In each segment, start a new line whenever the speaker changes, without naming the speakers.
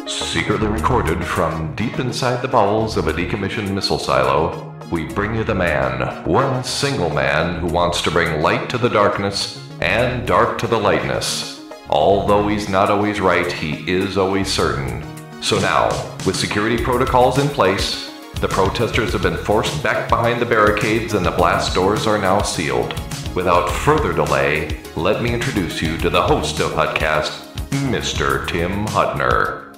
Secretly recorded from deep inside the bowels of a decommissioned missile silo, we bring you the man, one single man who wants to bring light to the darkness and dark to the lightness. Although he's not always right, he is always certain. So now, with security protocols in place, the protesters have been forced back behind the barricades and the blast doors are now sealed. Without further delay, let me introduce you to the host of HuttCast, Mr. Tim Huttner.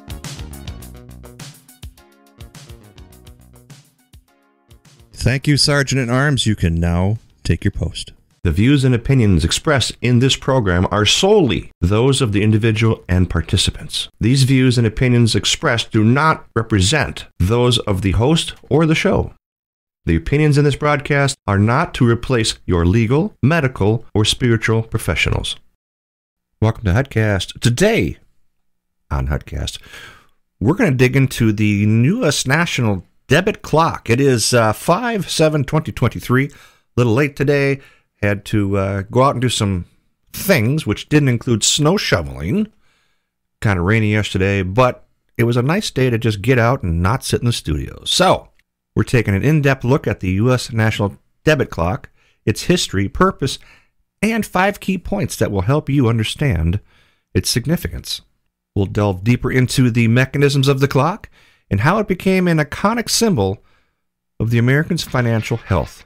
Thank you, Sergeant at Arms. You can now take your post.
The views and opinions expressed in this program are solely those of the individual and participants. These views and opinions expressed do not represent those of the host or the show. The opinions in this broadcast are not to replace your legal, medical, or spiritual professionals. Welcome to HuttCast. Today on HuttCast, we're going to dig into the newest national debit clock. It is 5/7/2023. A little late today. Had to go out and do some things, which didn't include snow shoveling. Kind of rainy yesterday, but it was a nice day to just get out and not sit in the studio. So, we're taking an in-depth look at the U.S. National Debit Clock, its history, purpose, and 5 key points that will help you understand its significance. We'll delve deeper into the mechanisms of the clock and how it became an iconic symbol of the Americans' financial health.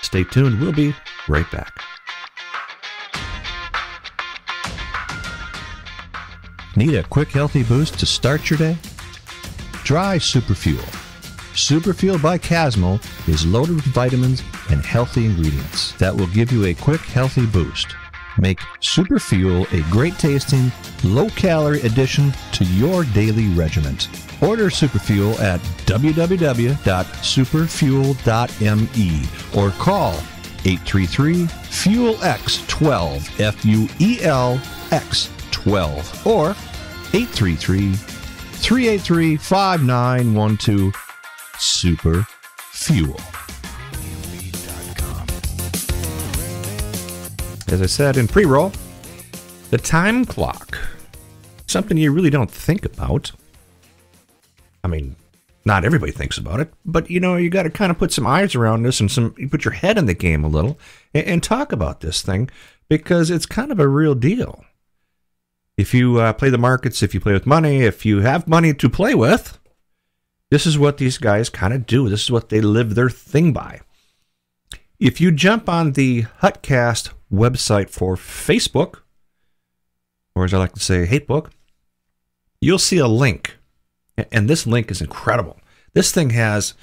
Stay tuned. We'll be right back.
Need a quick, healthy boost to start your day? Try Superfuel. Superfuel by Casmo is loaded with vitamins and healthy ingredients that will give you a quick, healthy boost. Make Superfuel a great-tasting, low-calorie addition to your daily regimen. Order Superfuel at www.superfuel.me or call 833-FUEL-X12, FUEL-X12, or 833-383-5912, Superfuel.
As I said in pre-roll, the time clock. Something you really don't think about. I mean, not everybody thinks about it, but you got to kind of put some eyes around this and you put your head in the game a little and talk about this thing because it's kind of a real deal. If you play the markets, if you play with money, if you have money to play with, this is what these guys kind of do. This is what they live their thing by. If you jump on the HuttCast website for Facebook, or as I like to say, Hatebook, you'll see a link. And this link is incredible. This thing has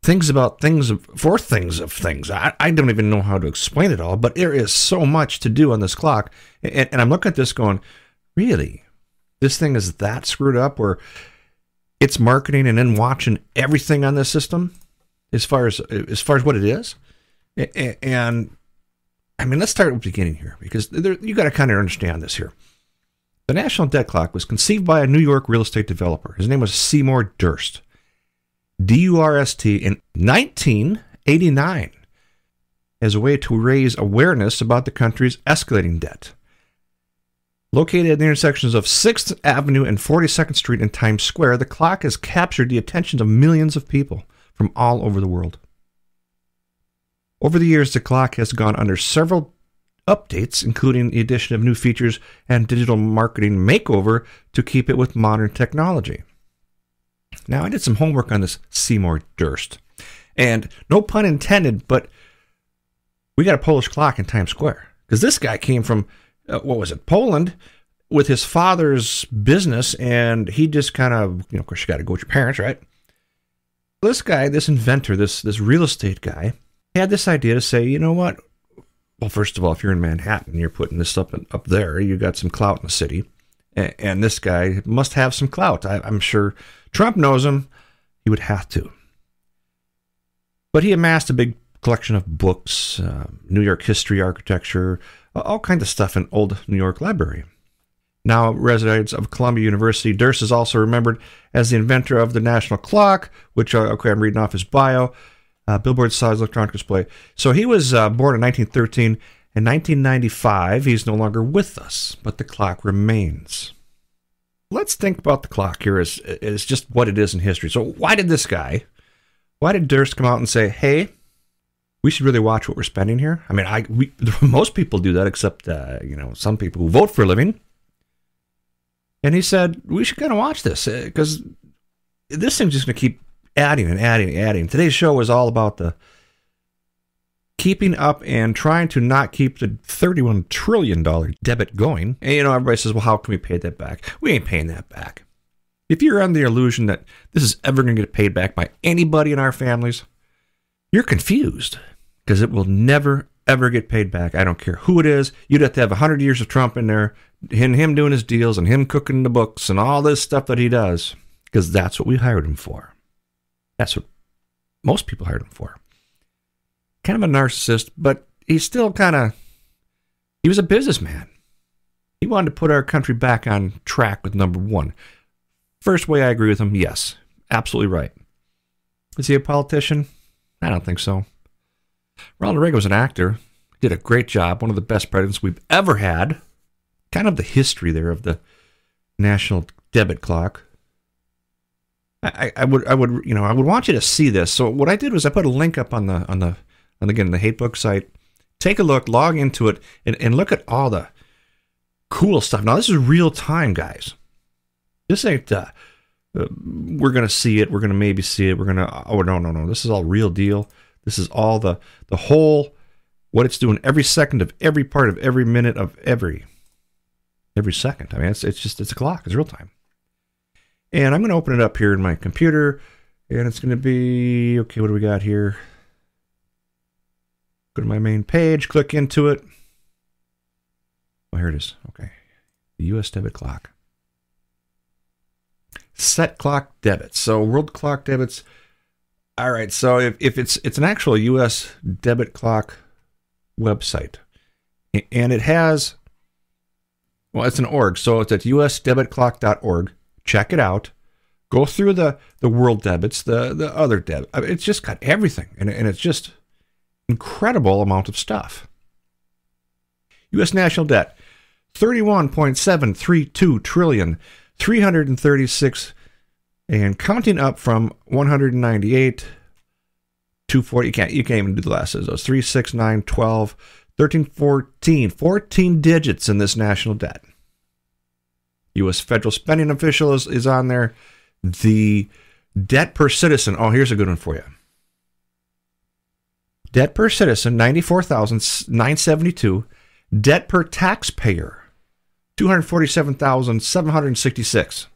things about things for things of things. I don't even know how to explain it all, but there is so much to do on this clock. And I'm looking at this going, really? This thing is that screwed up where it's marketing and then watching everything on this system as far as what it is? And I mean, let's start at the beginning here because you got to kind of understand this here. The National Debt Clock was conceived by a New York real estate developer. His name was Seymour Durst, D-U-R-S-T, in 1989 as a way to raise awareness about the country's escalating debt. Located at the intersections of 6th Avenue and 42nd Street in Times Square, the clock has captured the attention of millions of people from all over the world. Over the years, the clock has gone under several updates, including the addition of new features and digital marketing makeover to keep it with modern technology. Now, I did some homework on this Seymour Durst, and no pun intended, but we got a Polish clock in Times Square because this guy came from, Poland, with his father's business, and he just kind of, of course, you got to go with your parents, right? This guy, this inventor, this real estate guy, had this idea to say, you know what? Well, first of all, if you're in Manhattan, you're putting this up there, you got some clout in the city. And this guy must have some clout. I'm sure Trump knows him. He would have to. But he amassed a big collection of books, New York history, architecture, all kinds of stuff in Old New York Library. Now resident of Columbia University, Durst is also remembered as the inventor of the national clock, which, I'm reading off his bio. billboard size electronic display. So he was born in 1913. In 1995, he's no longer with us, but the clock remains. Let's think about the clock here as just what it is in history. So why did Durst come out and say, hey, we should really watch what we're spending here? I mean, most people do that except, some people who vote for a living. And he said, we should kind of watch this because this thing's just going to keep adding and adding and adding. Today's show is all about the keeping up and trying to not keep the $31 trillion debit going. And, everybody says, well, how can we pay that back? We ain't paying that back. If you're under the illusion that this is ever going to get paid back by anybody in our families, you're confused because it will never, ever get paid back. I don't care who it is. You'd have to have 100 years of Trump in there and him doing his deals and him cooking the books and all this stuff that he does because that's what we hired him for. That's what most people hired him for. Kind of a narcissist, but he's still he was a businessman. He wanted to put our country back on track with number one. First way I agree with him, yes, absolutely right. Is he a politician? I don't think so. Ronald Reagan was an actor, did a great job, one of the best presidents we've ever had. Kind of the history there of the national debit clock. I would want you to see this. So what I did was I put a link up on the Hatebook site. Take a look, log into it, and look at all the cool stuff. Now, this is real time, guys. This ain't, we're going to see it, we're going to maybe see it, no. This is all real deal. This is all the whole, what it's doing every second of every part of every minute of every second. I mean, it's a clock. It's real time. And I'm going to open it up here in my computer, and it's going to be, okay, what do we got here? Go to my main page, click into it. Oh, here it is. Okay. The U.S. debit clock. Set clock debits. So world clock debits. All right. So if it's an actual U.S. debit clock website, and it has, well, it's an org. So it's at usdebitclock.org. Check it out. Go through the world debits, the other debit. It's just got everything, and it's just incredible amount of stuff. U.S. national debt, $31.732 trillion, 336, and counting up from 198, 240. You can't even do the last of those. 3, 6, 9, 12, 13, 14 digits in this national debt. U.S. federal spending official is on there. The debt per citizen. Oh, here's a good one for you. Debt per citizen, $94,972. Debt per taxpayer, $247,766.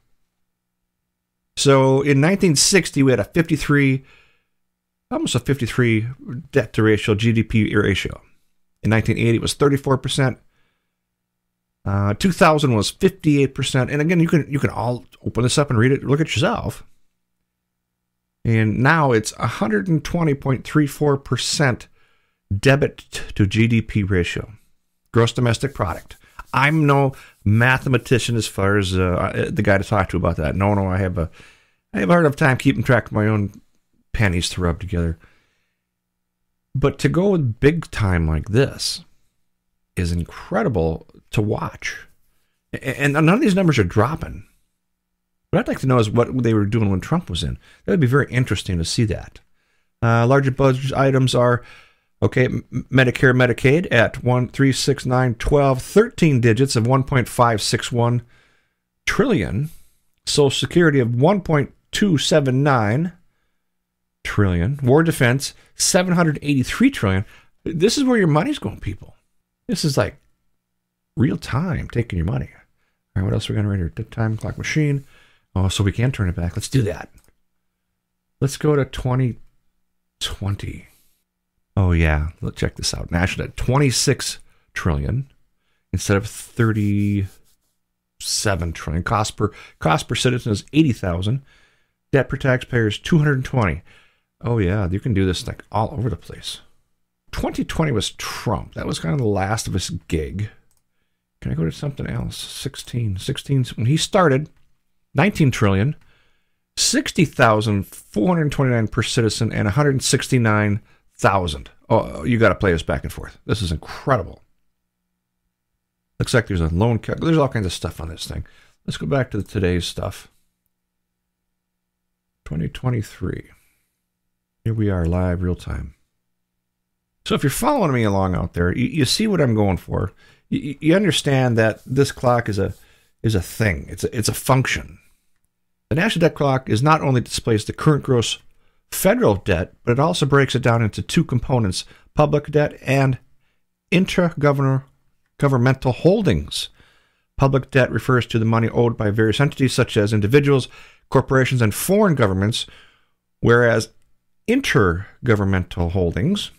So in 1960, we had almost a 53 debt to ratio, GDP ratio. In 1980, it was 34%. 2000 was 58%. And again, you can all open this up and read it, look at yourself. And now it's 120.34% debit to GDP ratio, gross domestic product. I'm no mathematician as far as the guy to talk to about that. No, I have a hard enough time keeping track of my own pennies to rub together. But to go with big time like this is incredible to watch. And none of these numbers are dropping. What I'd like to know is what they were doing when Trump was in. That would be very interesting to see that. Larger budget items are, okay, Medicare, Medicaid at 1, 3, 6, 9, 12, 13 digits of 1.561 trillion. Social Security of 1.279 trillion. War defense, 783 trillion. This is where your money's going, people. This is like real time taking your money. All right, what else are we going to read here? Time clock machine. Oh, so we can turn it back. Let's do that. Let's go to 2020. Oh, yeah. Let's check this out. National debt, 26 trillion instead of 37 trillion. Cost per citizen is 80,000. Debt per taxpayer is 220. Oh, yeah. You can do this like all over the place. 2020 was Trump. That was kind of the last of his gig. Can I go to something else? 16. When he started, 19 trillion. $60,429 per citizen and $169,000. Oh, you got to play this back and forth. This is incredible. Looks like there's a loan there's all kinds of stuff on this thing. Let's go back to today's stuff. 2023. Here we are, live, real time. So if you're following me along out there, you see what I'm going for. You understand that this clock is a thing. It's a function. The national debt clock is not only displays the current gross federal debt, but it also breaks it down into two components: public debt and intergovernmental holdings. Public debt refers to the money owed by various entities such as individuals, corporations, and foreign governments, whereas intergovernmental holdings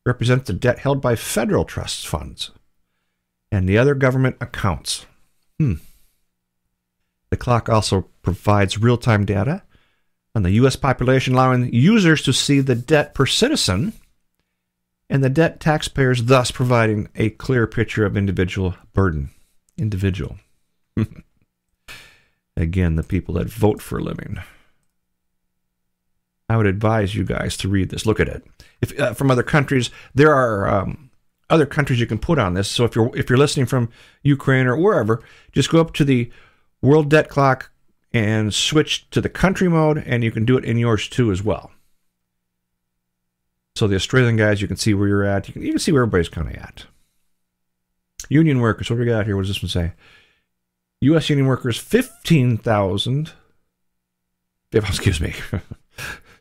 represent the debt held by federal trust funds and the other government accounts. The clock also provides real-time data on the U.S. population, allowing users to see the debt per citizen and the debt taxpayers, thus providing a clear picture of individual burden. Individual. Again, the people that vote for a living. I would advise you guys to read this. Look at it. If from other countries, there are other countries you can put on this. So if you're listening from Ukraine or wherever, just go up to the World Debt Clock and switch to the country mode, and you can do it in yours too as well. So the Australian guys, you can see where you're at. You can see where everybody's kind of at. Union workers, what do we got here? What does this one say? U.S. union workers, 15,000. Excuse me.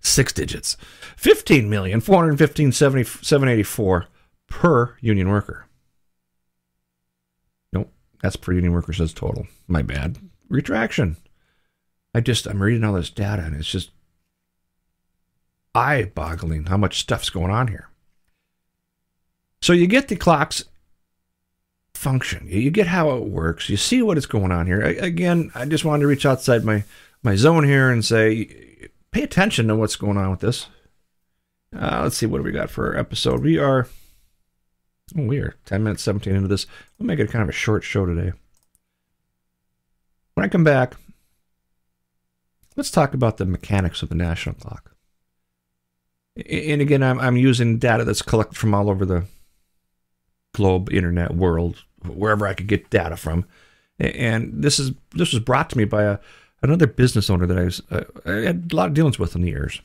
6 digits. 15,415,784 per union worker. Nope, that's per union worker, says total. My bad. Retraction. I'm reading all this data, and it's just eye-boggling how much stuff's going on here. So you get the clock's function. You get how it works. You see what is going on here. Again, I just wanted to reach outside my zone here and say, pay attention to what's going on with this. Let's see, what do we got for our episode? We are 10 minutes, 17 into this. We'll make it kind of a short show today. When I come back, let's talk about the mechanics of the national clock. And again, I'm using data that's collected from all over the globe, internet, world, wherever I could get data from. And this was brought to me by another business owner that I had a lot of dealings with in the years.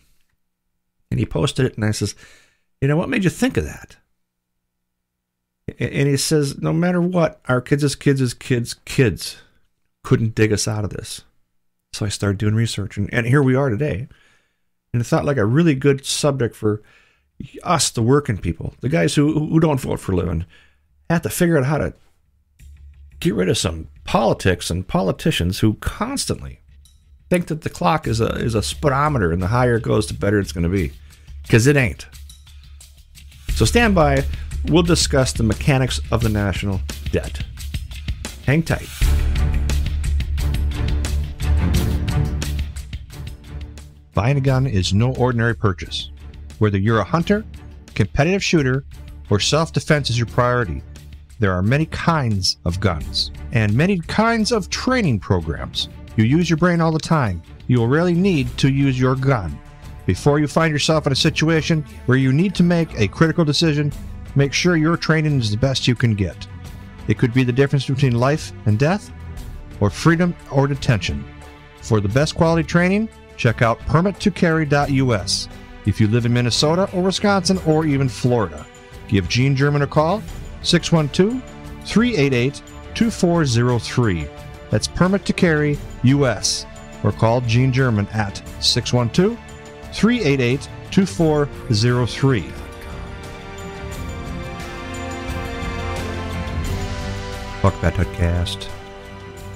And he posted it, and I says, what made you think of that? And he says, no matter what, our kids' couldn't dig us out of this. So I started doing research, and here we are today. And it's not like a really good subject for us, the working people, the guys who don't vote for a living, have to figure out how to get rid of some politics and politicians who constantly think that the clock is a speedometer, and the higher it goes, the better it's going to be. Because it ain't. So stand by. We'll discuss the mechanics of the national debt. Hang tight.
Buying a gun is no ordinary purchase. Whether you're a hunter, competitive shooter, or self-defense is your priority, there are many kinds of guns and many kinds of training programs. You use your brain all the time. You will rarely need to use your gun. Before you find yourself in a situation where you need to make a critical decision, make sure your training is the best you can get. It could be the difference between life and death, or freedom or detention. For the best quality training, check out permittocarry.us. If you live in Minnesota or Wisconsin or even Florida, give Gene German a call, 612-388-2403. That's Permit to Carry US. Or call Gene German at 612-388-2403. Welcome back to HuttCast.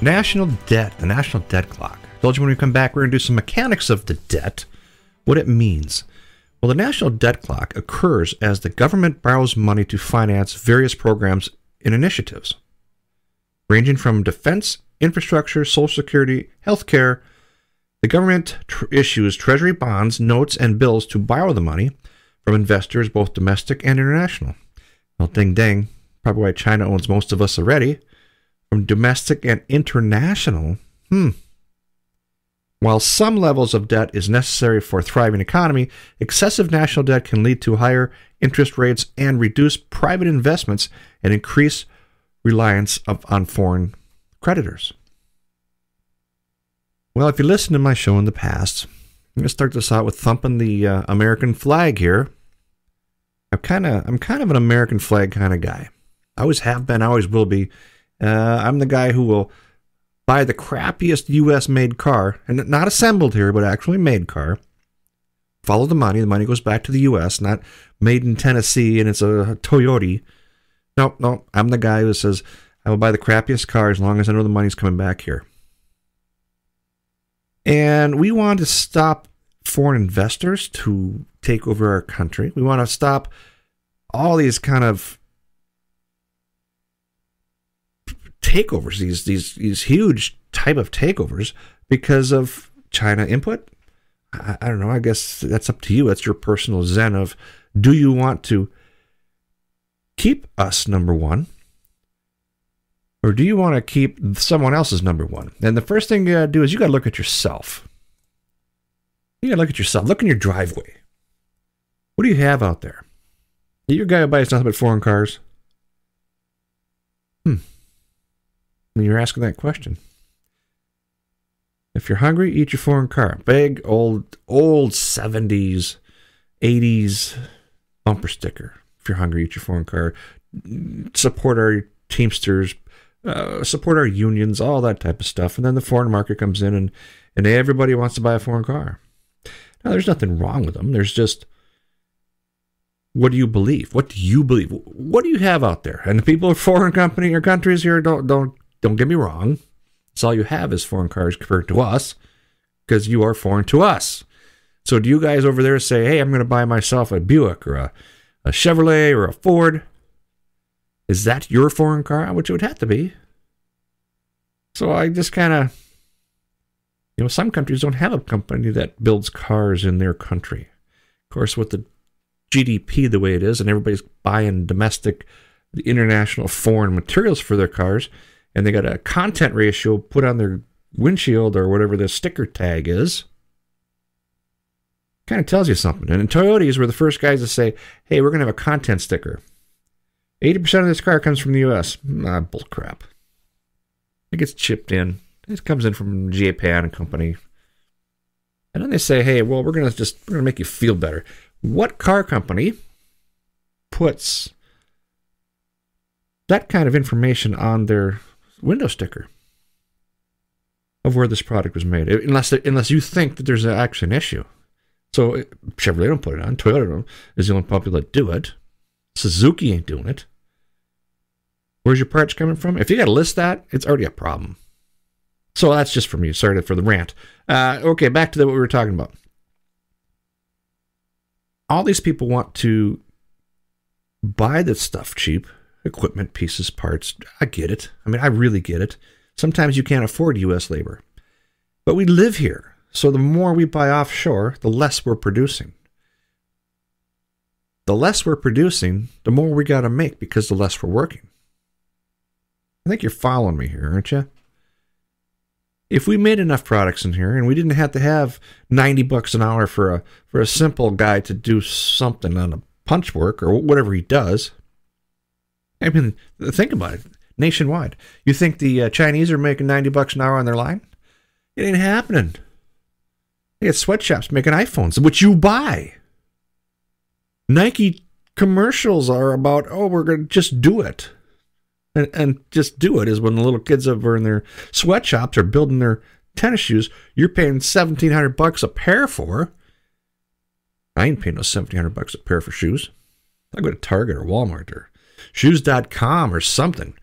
National debt, the national debt clock. I told you when we come back, we're going to do some mechanics of the debt, what it means. Well, the national debt clock occurs as the government borrows money to finance various programs and initiatives, ranging from defense, infrastructure, social security, healthcare. The government issues treasury bonds, notes, and bills to borrow the money from investors, both domestic and international. Well, ding dang, probably why China owns most of us already. From domestic and international, When
While some levels of debt is necessary for a thriving economy, excessive national debt can lead to higher interest rates and reduce private investments and increase reliance on foreign creditors. Well, if you listen to my show in the past, I'm going to start this out with thumping the American flag here. I'm kind of an American flag kind of guy. I always have been, I always will be. I'm the guy who will buy the crappiest U.S.-made car, and not assembled here, but actually made car. Follow the money. The money goes back to the U.S., not made in Tennessee, and it's a Toyota. No, I'm the guy who says, I will buy the crappiest car as long as I know the money's coming back here. And we want to stop foreign investors to take over our country. We want to stop all these kind of takeovers, these huge type of takeovers because of China input. I don't know. I guess that's up to you. That's your personal zen of, do you want to keep us number one? Or do you want to keep someone else's number one? And the first thing you got to do is you got to look at yourself. You got to look at yourself. Look in your driveway. What do you have out there? You're a guy who buys nothing but foreign cars. You're asking that question. If you're hungry, eat your foreign car. Big, old 70s, 80s bumper sticker. If you're hungry, eat your foreign car. Support our Teamsters. Support our unions, all that type of stuff. And then the foreign market comes in and everybody wants to buy a foreign car. Now, there's nothing wrong with them. There's just, what do you believe? What do you believe? What do you have out there? And the people of foreign company or countries here, don't get me wrong. It's all you have is foreign cars compared to us, because you are foreign to us. So do you guys over there say, hey, I'm going to buy myself a Buick or a Chevrolet or a Ford? Is that your foreign car? Which it would have to be. So I just kind of, some countries don't have a company that builds cars in their country. Of course, with the GDP the way it is, and everybody's buying domestic, international, foreign materials for their cars, and they got a content ratio put on their windshield or whatever the sticker tag is, kind of tells you something. And Toyotas were the first guys to say, hey, we're going to have a content sticker. 80% of this car comes from the U.S. Bull crap. It gets chipped in. It comes in from Japan and company. And then they say, hey, well, we're going to make you feel better. What car company puts that kind of information on their window sticker of where this product was made? Unless you think that there's actually an issue. So Chevrolet don't put it on. Toyota is the only people that do it. Suzuki ain't doing it. Where's your parts coming from? If you got to list that, it's already a problem. So that's just for me. Sorry for the rant. Okay, back to what we were talking about. All these people want to buy this stuff cheap. Equipment, pieces, parts. I get it. I mean, I really get it. Sometimes you can't afford U.S. labor. But we live here. So the more we buy offshore, the less we're producing. The less we're producing, the more we got to make because the less we're working. I think you're following me here, aren't you? If we made enough products in here and we didn't have to have $90 an hour for a simple guy to do something on a punch work or whatever he does, I mean, think about it. Nationwide. You think the Chinese are making $90 an hour on their line? It ain't happening. They got sweatshops making iPhones, which you buy. Nike commercials are about, we're going to just do it. And just do it is when the little kids over in their sweatshops are building their tennis shoes, you're paying $1,700 a pair for. I ain't paying no $1,700 a pair for shoes. I go to Target or Walmart or shoes.com or something.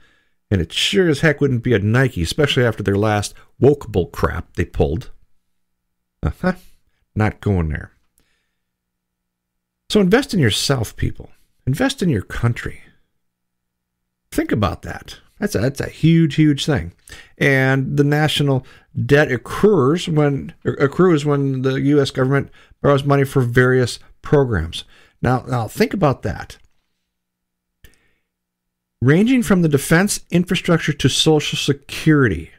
And it sure as heck wouldn't be a Nike, especially after their last woke bull crap they pulled. Not going there. So invest in yourself, people. Invest in your country. Think about that. That's a huge, huge thing. And the national debt accrues when the U.S. government borrows money for various programs. Now think about that. Ranging from the defense infrastructure to Social Security.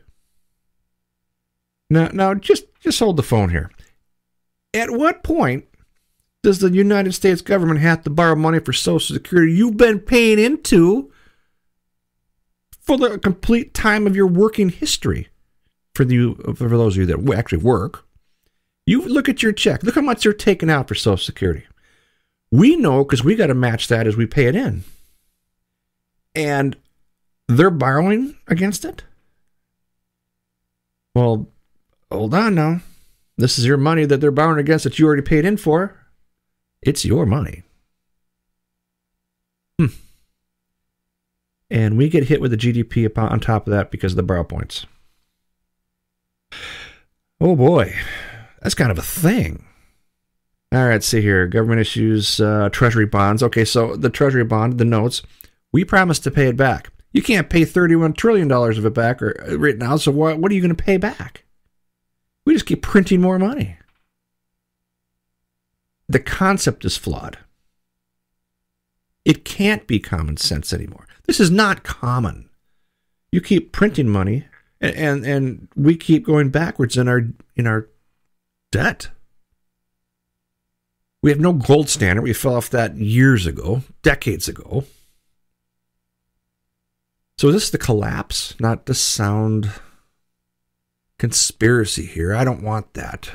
Now, just hold the phone here. At what point does the United States government have to borrow money for Social Security you've been paying into for the complete time of your working history? For those of you that actually work, you look at your check. Look how much they're taking out for Social Security. We know because we got to match that as we pay it in. And they're borrowing against it? Well, hold on now. This is your money that they're borrowing against that you already paid in for. It's your money. And we get hit with the GDP on top of that because of the borrow points. Oh boy, that's kind of a thing. All right, see here. Government issues treasury bonds. Okay, so the treasury bond, the notes, we promise to pay it back. You can't pay $31 trillion of it back right now, so what are you going to pay back? We just keep printing more money. The concept is flawed. It can't be common sense anymore. This is not common. You keep printing money, and we keep going backwards in our debt. We have no gold standard. We fell off that years ago, decades ago. So is this the collapse, not the sound conspiracy here? I don't want that.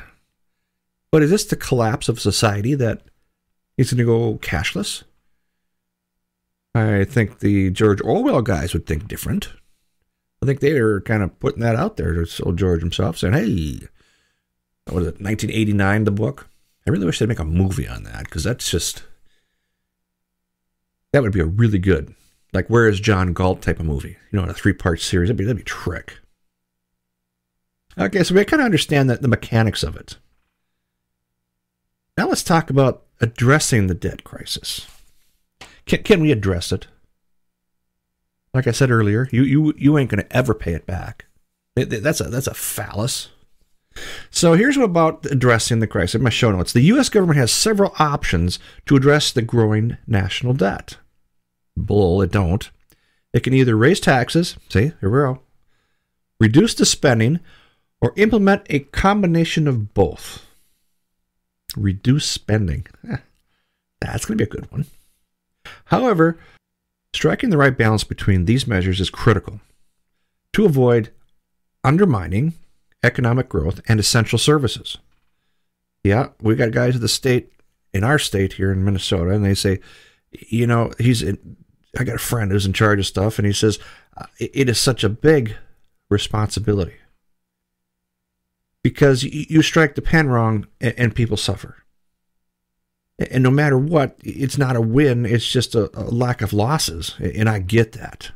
But is this the collapse of society that is going to go cashless? I think the George Orwell guys would think different. I think they are kind of putting that out there to old George himself, saying, hey, what was it, 1989, the book? I really wish they'd make a movie on that, because that would be a really good, like Where is John Galt type of movie. In a 3-part series. That'd be trick. Okay, so we kind of understand the mechanics of it. Now let's talk about addressing the debt crisis. Can we address it? Like I said earlier, you ain't going to ever pay it back. That's a phallus. So here's what about addressing the crisis. In my show notes, the U.S. government has several options to address the growing national debt. Bull, it don't. It can either raise taxes, see, here we go, reduce the spending, or implement a combination of both. Reduce spending. That's going to be a good one. However, striking the right balance between these measures is critical to avoid undermining economic growth and essential services. Yeah, we got guys in our state here in Minnesota, and they say, I got a friend who's in charge of stuff, and he says, it is such a big responsibility. Because you strike the pen wrong and people suffer. And no matter what, it's not a win, it's just a lack of losses. And I get that.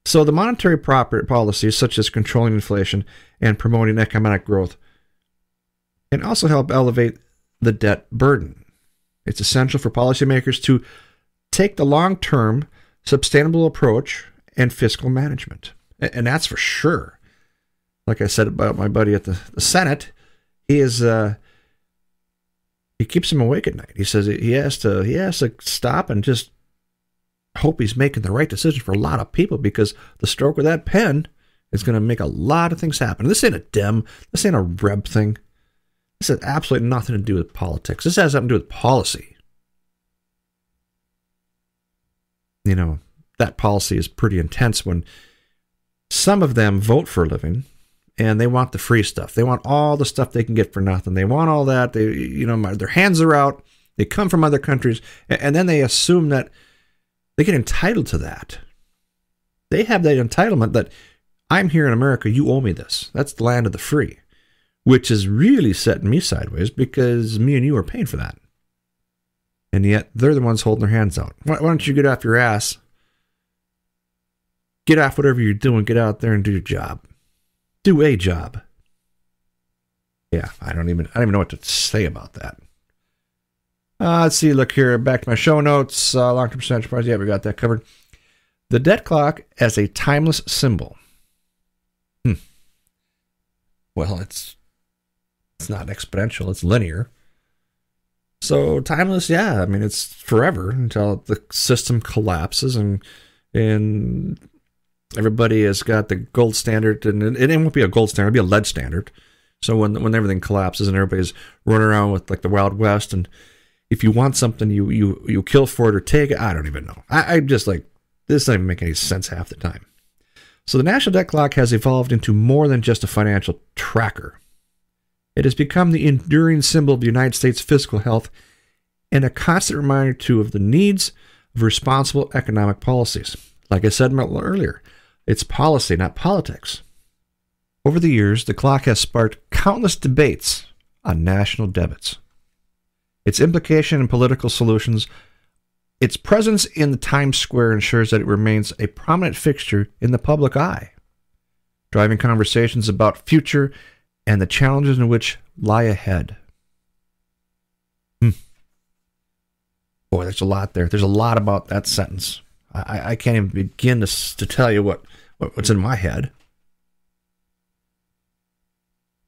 So the monetary policies such as controlling inflation and promoting economic growth can also help elevate the debt burden. It's essential for policymakers to take the long-term, sustainable approach and fiscal management. And that's for sure. Like I said about my buddy at the Senate, he keeps him awake at night. He says he has to stop and just hope he's making the right decision for a lot of people, because the stroke of that pen is going to make a lot of things happen. This ain't a Dem. This ain't a Reb thing. This has absolutely nothing to do with politics. This has something to do with policy. That policy is pretty intense when some of them vote for a living and they want the free stuff. They want all the stuff they can get for nothing. They want all that. Their hands are out. They come from other countries, and then they assume that they get entitled to that. They have that entitlement that I'm here in America, you owe me this. That's the land of the free, which is really setting me sideways because me and you are paying for that. And yet they're the ones holding their hands out. Why don't you get off your ass? Get off whatever you're doing. Get out there and do your job. Do a job. Yeah, I don't even know what to say about that. Let's see. Look here. Back to my show notes. Long-term percentage price. Yeah, we got that covered. The debt clock as a timeless symbol. Well, it's not exponential. It's linear. So timeless, yeah. I mean, it's forever until the system collapses and Everybody has got the gold standard, and it won't be a gold standard, it'll be a lead standard. So when everything collapses and everybody's running around with like the Wild West, and if you want something, you kill for it or take it. I don't even know. I'm just like, this doesn't even make any sense half the time. So the national debt clock has evolved into more than just a financial tracker. It has become the enduring symbol of the United States' fiscal health and a constant reminder, too, of the needs of responsible economic policies. Like I said earlier, it's policy, not politics. Over the years, the clock has sparked countless debates on national debits, its implication in political solutions. Its presence in the Times Square ensures that it remains a prominent fixture in the public eye, driving conversations about future and the challenges in which lie ahead. Boy, there's a lot there. There's a lot about that sentence. I can't even begin to tell you what's in my head.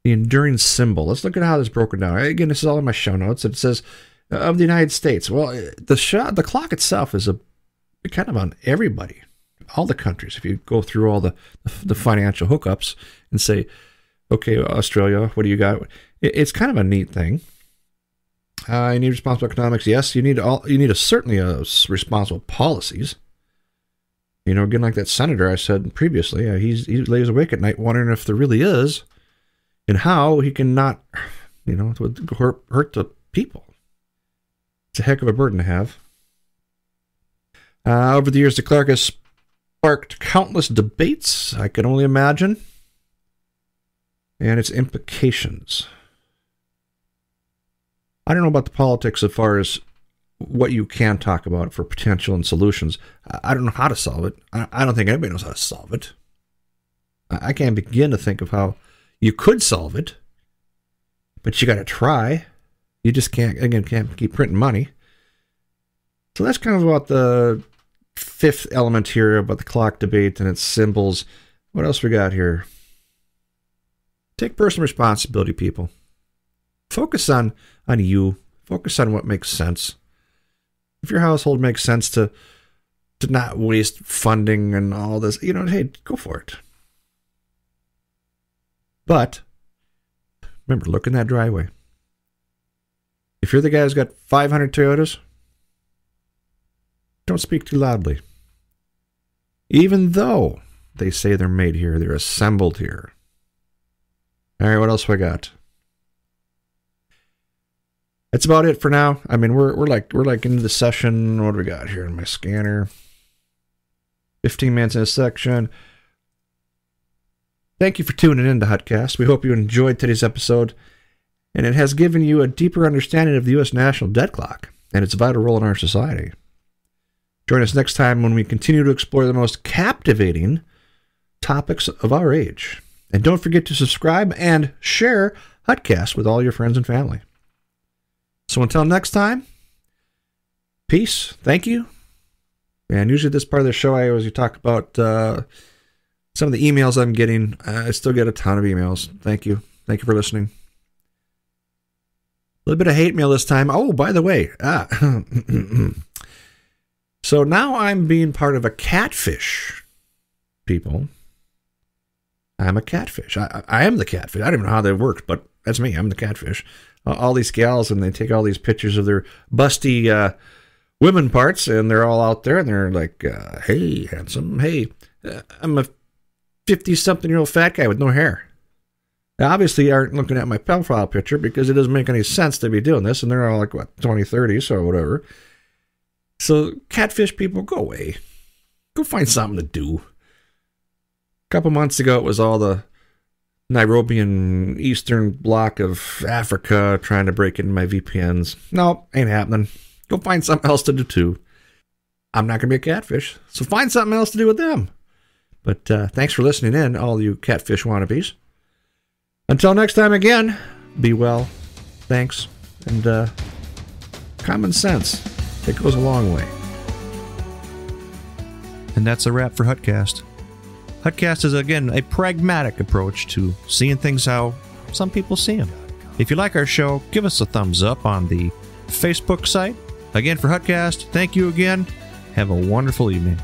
The enduring symbol. Let's look at how this is broken down. Again, this is all in my show notes. It says, of the United States. Well, the clock itself is a kind of on everybody, all the countries. If you go through all the financial hookups and say, okay, Australia, what do you got? It's kind of a neat thing. You need responsible economics. Yes, you need certainly responsible policies. You know, again, like that senator I said previously, he lays awake at night wondering if there really is, and how he can not, hurt the people. It's a heck of a burden to have. Over the years, the clock has sparked countless debates, I can only imagine, and its implications. I don't know about the politics as far as what you can talk about for potential and solutions. I don't know how to solve it. I don't think anybody knows how to solve it. I can't begin to think of how you could solve it, but you got to try. You just can't keep printing money. So that's kind of about the fifth element here about the clock debate and its symbols. What else we got here? Take personal responsibility, people. Focus on you. Focus on what makes sense. If your household makes sense to not waste funding and all this, hey, go for it. But remember, look in that driveway. If you're the guy who's got 500 Toyotas, don't speak too loudly. Even though they say they're made here, they're assembled here. All right, what else we got? That's about it for now. I mean, we're like into the session. What do we got here in my scanner? 15 minutes in a section. Thank you for tuning in to HuttCast. We hope you enjoyed today's episode, and it has given you a deeper understanding of the U.S. national debt clock and its vital role in our society. Join us next time when we continue to explore the most captivating topics of our age. And don't forget to subscribe and share HuttCast with all your friends and family. So until next time, peace, thank you. And usually this part of the show, I always talk about some of the emails I'm getting. I still get a ton of emails. Thank you. Thank you for listening. A little bit of hate mail this time. Oh, by the way, so now I'm being part of a catfish, people. I'm a catfish. I am the catfish. I don't even know how that works, but that's me. I'm the catfish. All these gals, and they take all these pictures of their busty women parts, and they're all out there, and they're like, hey, handsome, hey, I'm a 50-something-year-old fat guy with no hair. They obviously aren't looking at my profile picture because it doesn't make any sense to be doing this, and they're all like, what, 20, 30, so whatever. So, catfish people, go away. Go find something to do. A couple months ago, it was all the Nairobi and eastern block of Africa trying to break into my VPNs. No, ain't happening. Go find something else to do, too. I'm not going to be a catfish, so find something else to do with them. But thanks for listening in, all you catfish wannabes. Until next time again, be well, thanks, and common sense. It goes a long way.
And that's a wrap for HuttCast. HuttCast is, again, a pragmatic approach to seeing things how some people see them. If you like our show, give us a thumbs up on the Facebook site. Again, for HuttCast, thank you again. Have a wonderful evening.